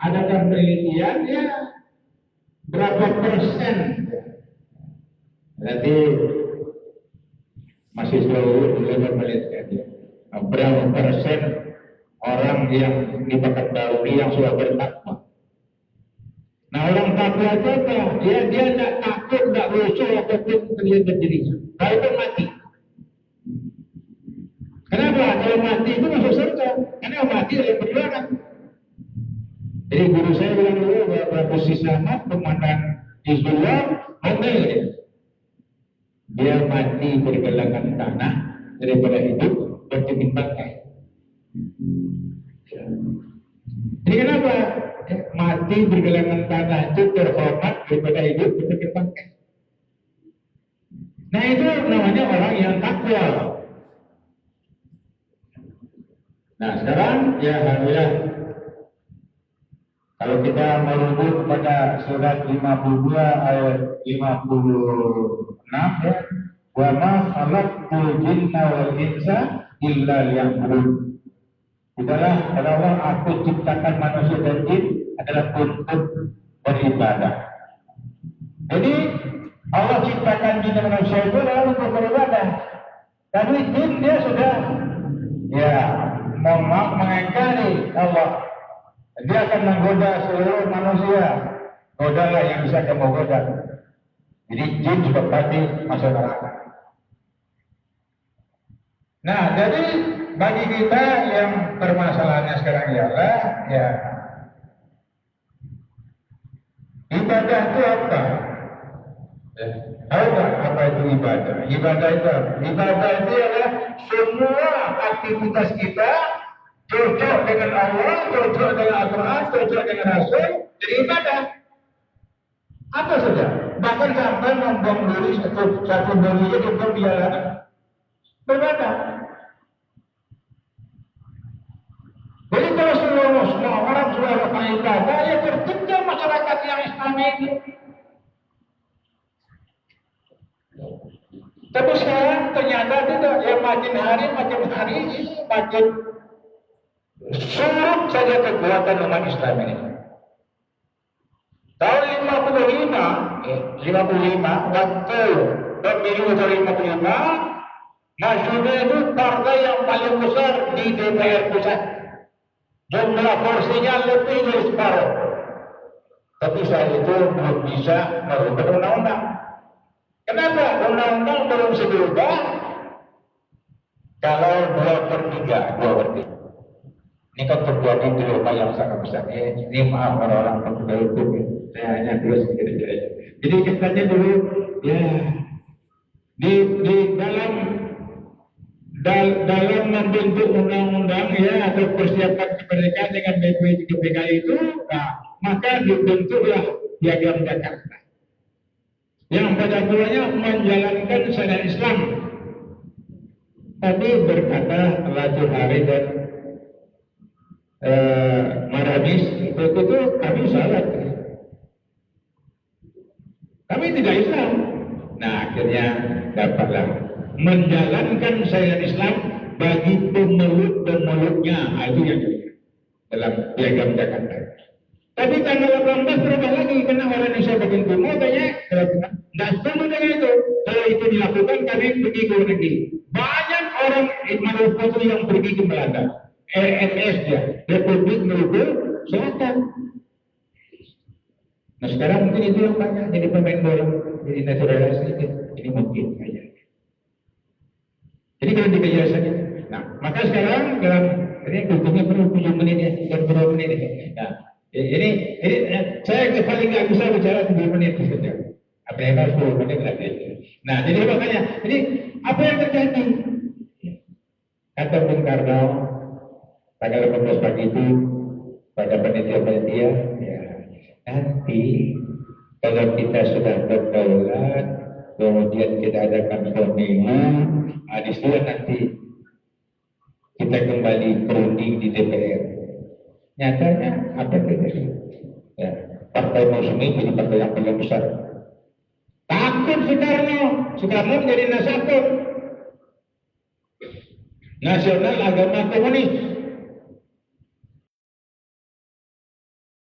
Adakah penelitian ya berapa persen? Nanti masih selalu dapat penelitian ya. Berapa persen orang yang di Pekanbaru yang sudah bertakwa? Nah, orang takwa itu apa? Dia tidak takut, tidak rusuh apapun terlihat dirinya. Walaupun mati. Kenapa? Kalau mati itu masuk surga. Karena mati adalah perjuangan. Jadi guru saya bilang dulu bahwa posisi Ahmad komandan Hizbullah mati dia mati bergelangan tanah daripada hidup berjepit bangkai. Jadi kenapa? Mati bergelangan tanah itu terhormat daripada hidup berjepit bangkai. Nah itu namanya orang yang takwa. Nah sekarang ya alhamdulillah. Kalau kita merujuk pada surat 52 ayat 56 ya, wa ma khalaqtul jinna wal insa illa liya'budun. Itulah kata Allah, aku ciptakan manusia dan jin adalah untuk beribadah. Jadi Allah ciptakan jin dan manusia itu adalah untuk beribadah. Tapi jin dia sudah ya mengingkari Allah. Dia akan menggoda seluruh manusia. Godalah yang bisa kamu goda. Jadi jin juga pasti masuk neraka. Nah, jadi bagi kita yang permasalahannya sekarang ialah ya ibadah itu apa? Tahu nggak apa itu ibadah? Ibadah itu apa? Ibadah itu adalah semua aktivitas kita cocok dengan Allah, cocok dengan Al-Quran, cocok dengan Rasul, jadi ibadah. Apa saja? Bahkan sampai membuang diri satu dirinya dibuang di jalanan, beribadah. Jadi kalau semua orang sudah melakukan ibadah, ya tercipta masyarakat yang Islam ini. Tapi sekarang ternyata tidak, ya makin hari makin surut saja kekuatan umat Islam ini. Tahun 55 waktu pemilu tahun 55, Masyuda itu partai yang paling besar di DPR pusat. Jumlah kursinya lebih dari separuh. Tapi saat itu belum bisa merubah undang-undang. Kenapa? Undang-undang belum bisa dirubah kalau 2/3. Ini kan terjadi di rumah yang sangat besar. Ini maaf orang-orang pengguna hukum. Saya hanya dulu sedikit aja. Jadi katanya dulu ya di dalam membentuk undang-undang ya atau persiapan kemerdekaan dengan BPKI itu, nah, maka dibentuklah Piagam Jakarta yang pada mulanya menjalankan syariat Islam. Tapi berkata Raja Hari dan Marabis itu kami salah, kami tidak Islam. Nah akhirnya dapatlah menjalankan syariat Islam bagi pemeluknya. Itu yang dalam Piagam Jakarta. Tapi tanggal 18 berubah lagi karena orang Indonesia bagian timur katanya tidak setuju dengan itu. Kalau itu dilakukan kami pergi ke luar negeri. Banyak orang Maluku yang pergi ke Belanda. RMS ya, Republik Maluku Selatan. Nah sekarang mungkin itu yang banyak jadi pemain bola, jadi naturalisasi itu. Ini mungkin aja. Jadi kalau dikaji saja. Nah maka sekarang dalam ini hukumnya perlu 7 menit ya, dan berapa menit ya. Nah ini saya paling nggak bisa bicara 7 menit saja. Apa yang harus 10 menit lagi. Nah jadi makanya, jadi apa yang terjadi? Kata Bung Karno tanggal 18 pagi itu pada panitia ya nanti kalau kita sudah berdaulat kemudian kita adakan pemilu, disitulah nanti kita kembali berunding di DPR. Nyatanya apa terjadi? Ya, partai Muslim jadi partai yang paling besar. Takut Soekarno menjadi nasabut nasional agama komunis.